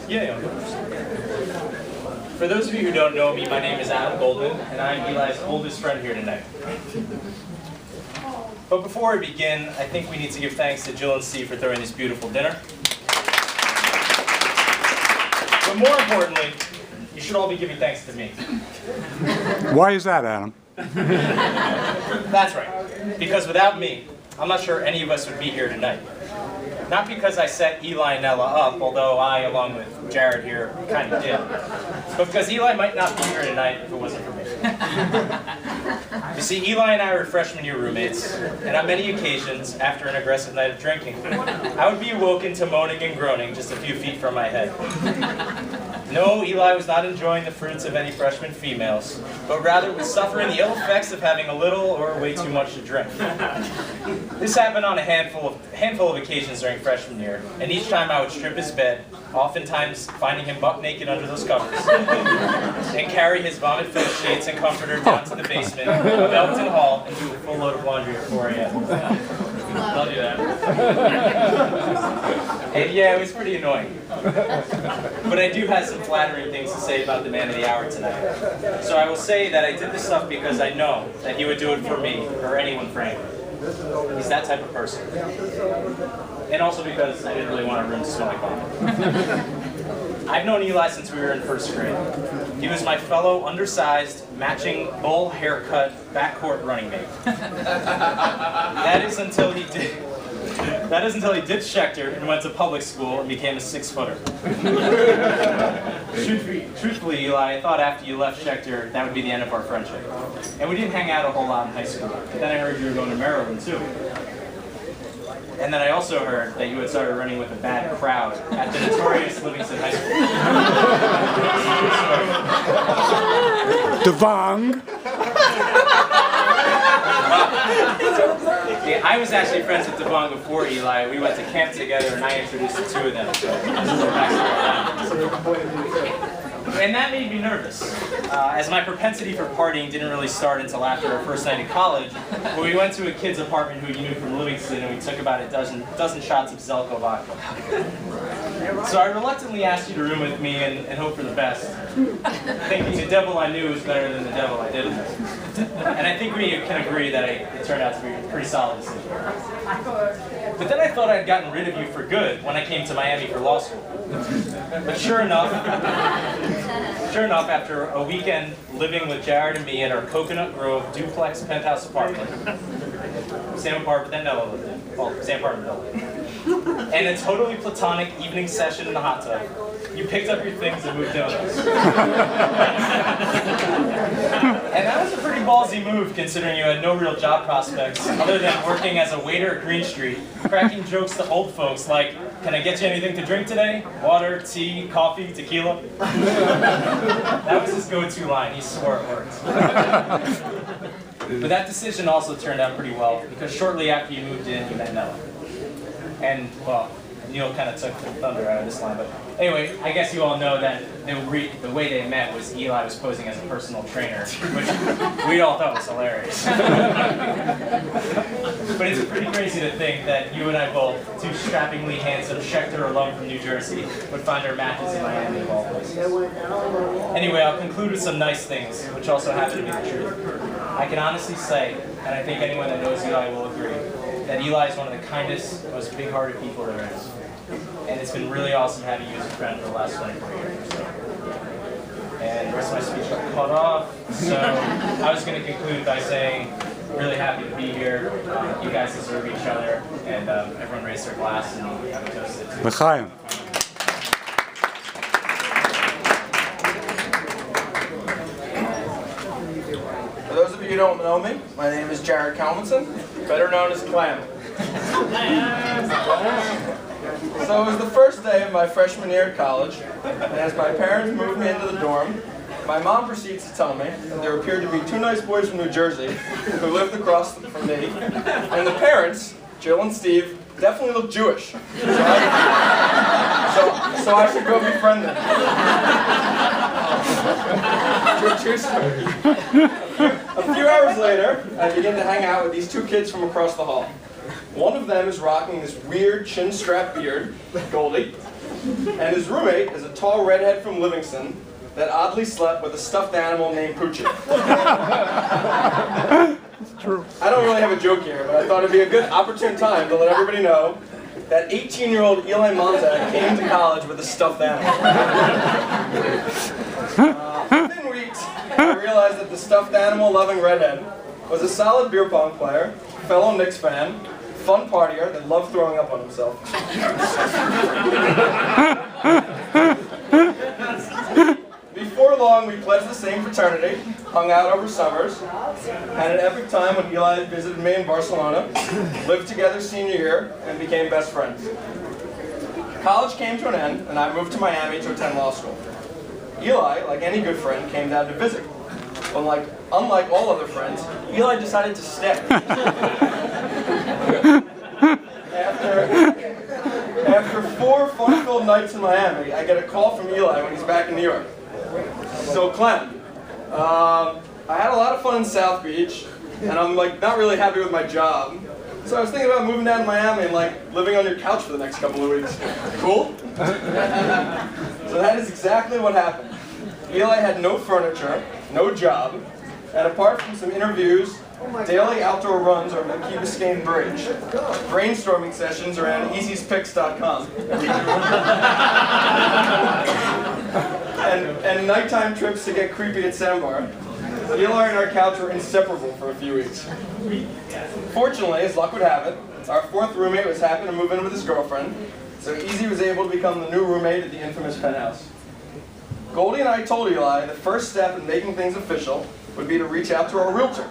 Yeah. For those of you who don't know me, my name is Adam Goldman, and I'm Eli's oldest friend here tonight. But before we begin, I think we need to give thanks to Jill and Steve for throwing this beautiful dinner. But more importantly, you should all be giving thanks to me. Why is that, Adam? That's right. Because without me, I'm not sure any of us would be here tonight. Not because I set Eli and Nella up, although I, along with Jared here, kind of did. But because Eli might not be here tonight if it wasn't for me. You see, Eli and I were freshman year roommates, and on many occasions, after an aggressive night of drinking, I would be awoken to moaning and groaning just a few feet from my head. No, Eli was not enjoying the fruits of any freshman females, but rather was suffering the ill effects of having a little or way too much to drink. This happened on a handful of occasions during freshman year, and each time I would strip his bed, oftentimes finding him buck naked under those covers, and carry his vomit-filled sheets and comforter down to the basement of Elton Hall and do a full load of laundry at 4 a.m. I'll do that. And yeah, it was pretty annoying. But I do have some flattering things to say about the man of the hour tonight. So I will say that I did this stuff because I know that he would do it for me, or anyone frankly. He's that type of person. And also because I didn't really want our room to smell like vomit. I've known Eli since we were in first grade. He was my fellow undersized, matching bowl haircut backcourt running mate. That is until he ditched Schechter and went to public school and became a 6-footer. Truthfully, Eli, I thought after you left Schechter, that would be the end of our friendship. And we didn't hang out a whole lot in high school. But then I heard you were going to Maryland, too. And then I also heard that you had started running with a bad crowd at the notorious Livingston High School. Devang. Yeah, I was actually friends with Devang before Eli. We went to camp together, and I introduced the two of them. And that made me nervous, as my propensity for partying didn't really start until after our first night in college, where we went to a kid's apartment who you knew from Livingston, and we took about a dozen shots of Zelko vodka. So I reluctantly asked you to room with me and hope for the best, thinking the devil I knew was better than the devil I didn't. And I think we can agree that it turned out to be a pretty solid decision. But then I thought I'd gotten rid of you for good when I came to Miami for law school. But sure enough, after a weekend living with Jared and me in our Coconut Grove duplex penthouse apartment, same apartment that Nella lived in, well, same apartment building, and a totally platonic evening session in the hot tub, you picked up your things and moved in with us. And that was a pretty ballsy move, considering you had no real job prospects other than working as a waiter at Green Street, cracking jokes to old folks like, "Can I get you anything to drink today? Water, tea, coffee, tequila?" That was his go-to line. He swore it worked. But that decision also turned out pretty well, because shortly after you moved in, you met Nella. And, well, Neil kind of took the thunder out of this line, but anyway, I guess you all know that the way they met was Eli was posing as a personal trainer, which we all thought was hilarious. But it's pretty crazy to think that you and I both, two strappingly handsome Schechter alum from New Jersey, would find our matches in Miami of all places. Anyway, I'll conclude with some nice things, which also happen to be the truth. I can honestly say, and I think anyone that knows Eli will agree, that Eli is one of the kindest, most big-hearted people there is. And it's been really awesome having you as a friend for the last 24 years or so. And the rest of my speech got cut off, so I was going to conclude by saying, really happy to be here. You guys deserve each other, and everyone raise their glass and have a toast. L'chaim. For those of you who don't know me, my name is Jared Kalmanson, better known as Clam. So it was the first day of my freshman year at college, and as my parents moved me into the dorm, my mom proceeds to tell me that there appeared to be two nice boys from New Jersey who lived across from me, and the parents, Jill and Steve, definitely look Jewish. So I should go befriend them. True story. A few hours later, I begin to hang out with these two kids from across the hall. One of them is rocking this weird chin-strap beard, Goldie, And his roommate is a tall redhead from Livingston that oddly slept with a stuffed animal named Poochie. True. I don't really have a joke here, but I thought it'd be a good opportune time to let everybody know that 18-year-old Eli Montag came to college with a stuffed animal. Within weeks, I realized that the stuffed animal-loving redhead was a solid beer pong player, fellow Knicks fan, fun partier that loved throwing up on himself. Before long, we pledged the same fraternity, hung out over summers, had an epic time when Eli visited me in Barcelona, lived together senior year, and became best friends. College came to an end, and I moved to Miami to attend law school. Eli, like any good friend, came down to visit. Unlike all other friends, Eli decided to stay. After 4 fun-filled nights in Miami, I get a call from Eli when he's back in New York. So Clem, I had a lot of fun in South Beach, and I'm not really happy with my job. So I was thinking about moving down to Miami and living on your couch for the next couple of weeks. Cool? So that is exactly what happened. Eli had no furniture, no job, and apart from some interviews, daily outdoor runs over the Key Biscayne Bridge, brainstorming sessions around easyspicks.com, and nighttime trips to get creepy at Sandbar, Eli and our couch were inseparable for a few weeks. Fortunately, as luck would have it, our 4th roommate was happy to move in with his girlfriend, so Easy was able to become the new roommate at the infamous penthouse. Goldie and I told Eli the first step in making things official would be to reach out to our realtor,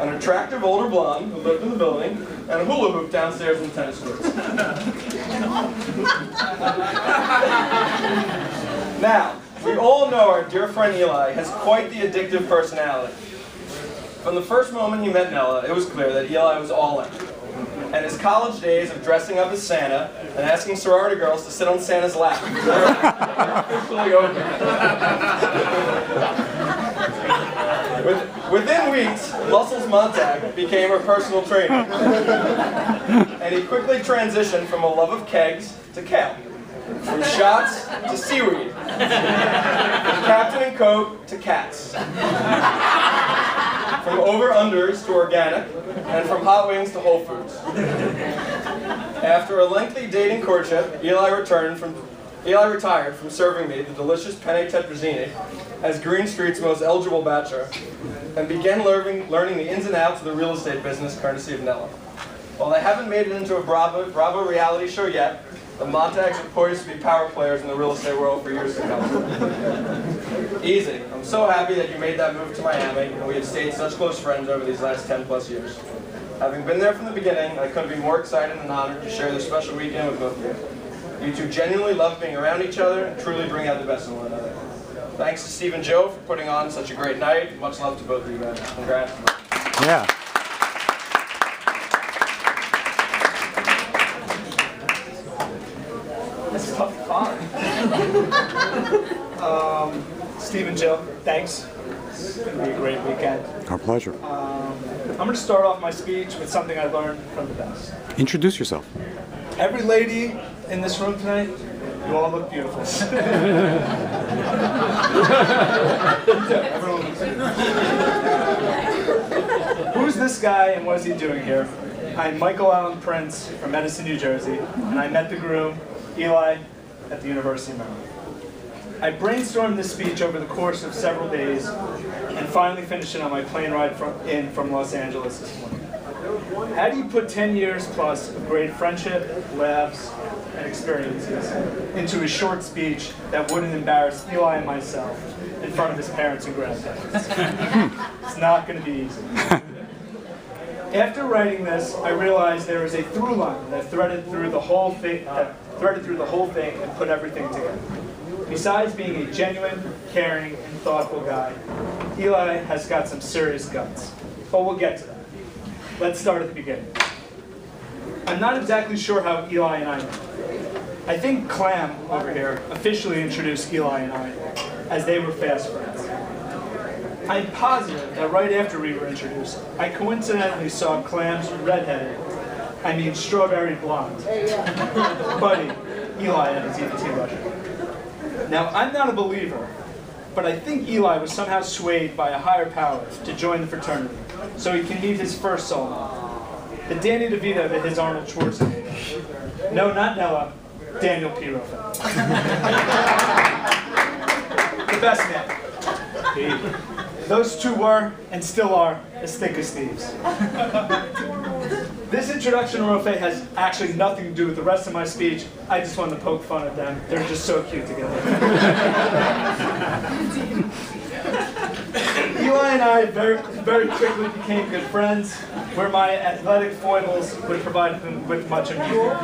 an attractive older blonde who lived in the building, and a hula hoop downstairs in the tennis courts. Now, we all know our dear friend Eli has quite the addictive personality. From the first moment he met Nella, it was clear that Eli was all in. And his college days of dressing up as Santa and asking sorority girls to sit on Santa's lap were officially over. Within weeks, Muscles Montag became her personal trainer. And he quickly transitioned from a love of kegs to kale, from shots to seaweed, from Captain and Coke to cats, from over-unders to organic, and from hot wings to Whole Foods. After a lengthy dating courtship, Eli retired from serving me the delicious penne tetrazzini as Green Street's most eligible bachelor, and began learning the ins and outs of the real estate business courtesy of Nella. While they haven't made it into a Bravo reality show yet, the Montags are poised to be power players in the real estate world for years to come. Easy. I'm so happy that you made that move to Miami, and we have stayed such close friends over these last 10 plus years. Having been there from the beginning, I couldn't be more excited and honored to share this special weekend with both of you. You two genuinely love being around each other and truly bring out the best in one another. Thanks to Steve and Joe for putting on such a great night. Much love to both of you guys. Congrats. Yeah. This is tough fun. Steve and Joe, thanks. It's going to be a great weekend. Our pleasure. I'm going to start off my speech with something I learned from the best. Introduce yourself. Every lady in this room tonight, you all look beautiful. Everyone looks beautiful. Who's this guy and what is he doing here? I'm Michael Allen Prince from Edison, New Jersey, and I met the groom, Eli, at the University of Maryland. I brainstormed this speech over the course of several days and finally finished it on my plane ride from Los Angeles this morning. How do you put 10 years plus of great friendship, laughs, and experiences into a short speech that wouldn't embarrass Eli and myself in front of his parents and grandparents? It's not going to be easy. After writing this, I realized there was a through line that threaded through the whole thing and put everything together. Besides being a genuine, caring, and thoughtful guy, Eli has got some serious guts. But we'll get to that. Let's start at the beginning. I'm not exactly sure how Eli and I met. I think Clam, over here, officially introduced Eli and I, as they were fast friends. I'm positive that right after we were introduced, I coincidentally saw Clam's strawberry blonde buddy Eli at his EBT lecture. Now, I'm not a believer, but I think Eli was somehow swayed by a higher power to join the fraternity, so he can meet his first soulmate, the Danny DeVito to his Arnold Schwarzenegger. No, not Nella, Daniel P. Roffa. The best man. Those two were, and still are, as thick as thieves. This introduction to Rofe has actually nothing to do with the rest of my speech. I just wanted to poke fun at them. They're just so cute together. Eli and I very quickly became good friends, where my athletic foibles would provide him with much amusement.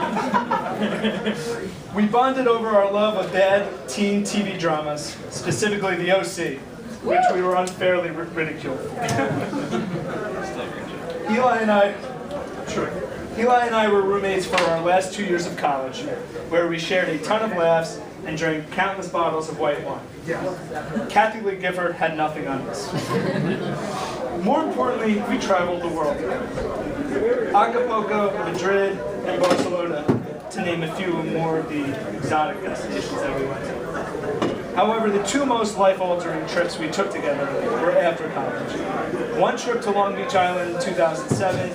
We bonded over our love of bad teen TV dramas, specifically The OC, which we were unfairly ridiculed for. Eli and I were roommates for our last 2 years of college, where we shared a ton of laughs and drank countless bottles of white wine. Kathy Lee Gifford had nothing on us. More importantly, we traveled the world. Acapulco, Madrid, and Barcelona, to name a few more of the exotic destinations that we went to. However, the two most life-altering trips we took together were after college. One trip to Long Beach Island in 2007,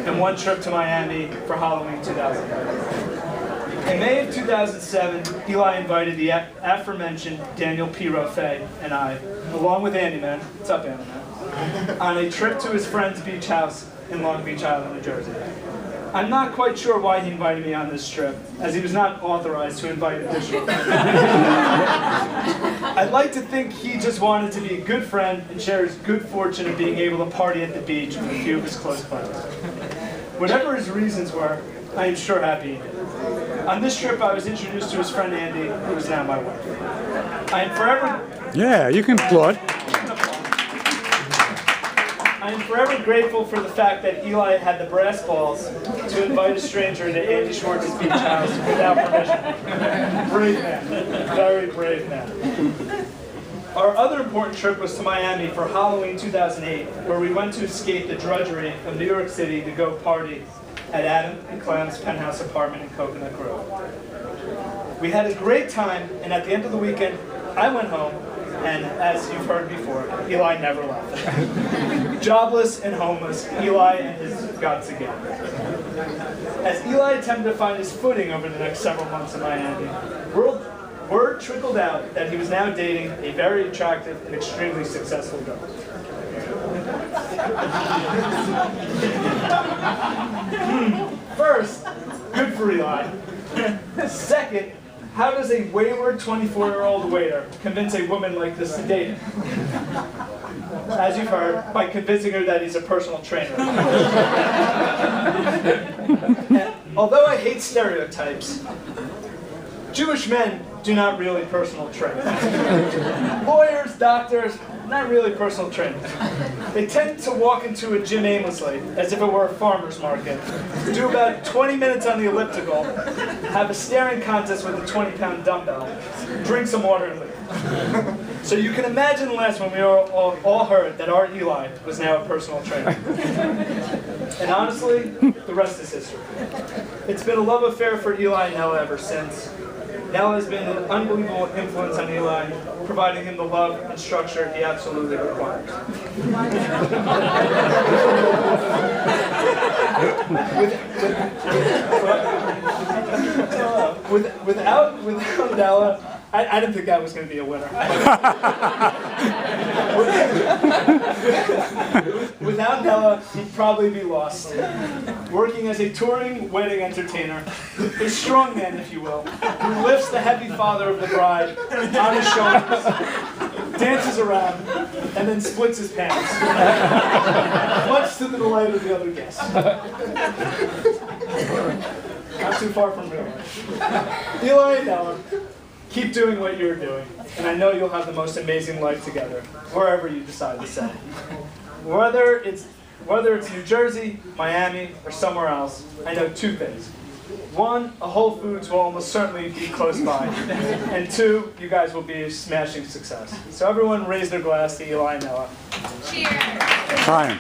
and one trip to Miami for Halloween 2009. In May of 2007, Eli invited the aforementioned Daniel P. Roffe and I, along with Andy Man, what's up Andy Man, on a trip to his friend's beach house in Long Beach Island, New Jersey. I'm not quite sure why he invited me on this trip, as he was not authorized to invite additional friends. I'd like to think he just wanted to be a good friend and share his good fortune of being able to party at the beach with a few of his close friends. Whatever his reasons were, I am sure happy he did. On this trip, I was introduced to his friend Andy, who is now my wife. I am forever... Yeah, you can applaud. I am forever grateful for the fact that Eli had the brass balls to invite a stranger into Andy Schwartz's beach house without permission. Brave man. Very brave man. Our other important trip was to Miami for Halloween 2008, where we went to escape the drudgery of New York City to go party at Adam and Clem's penthouse apartment in Coconut Grove. We had a great time, and at the end of the weekend, I went home, and as you've heard before, Eli never left. Jobless and homeless, Eli and his guts again. As Eli attempted to find his footing over the next several months in Miami, word trickled out that he was now dating a very attractive and extremely successful girl. First, good for Eli. Second, how does a wayward 24-year-old waiter convince a woman like this to date him? As you've heard, by convincing her that he's a personal trainer. And although I hate stereotypes, Jewish men do not really personal train. Lawyers, doctors, not really personal trainers. They tend to walk into a gym aimlessly, as if it were a farmer's market, do about 20 minutes on the elliptical, have a staring contest with a 20-pound dumbbell, drink some water and leave. So you can imagine the last when we all heard that our Eli was now a personal trainer. And honestly, the rest is history. It's been a love affair for Eli and Nella ever since. Nella has been an unbelievable influence on Eli, providing him the love and structure he absolutely requires. Without Nella, I didn't think that was going to be a winner. Without Nella, he'd probably be lost. Working as a touring wedding entertainer, a strong man, if you will, who lifts the heavy father of the bride on his shoulders, dances around, and then splits his pants, much to the delight of the other guests. Not too far from real life. Eli and Nella, keep doing what you're doing, and I know you'll have the most amazing life together, wherever you decide to settle. Whether it's New Jersey, Miami, or somewhere else, I know two things. One, a Whole Foods will almost certainly be close by, and two, you guys will be a smashing success. So everyone raise their glass to Eli and Nella. Cheers! Trying.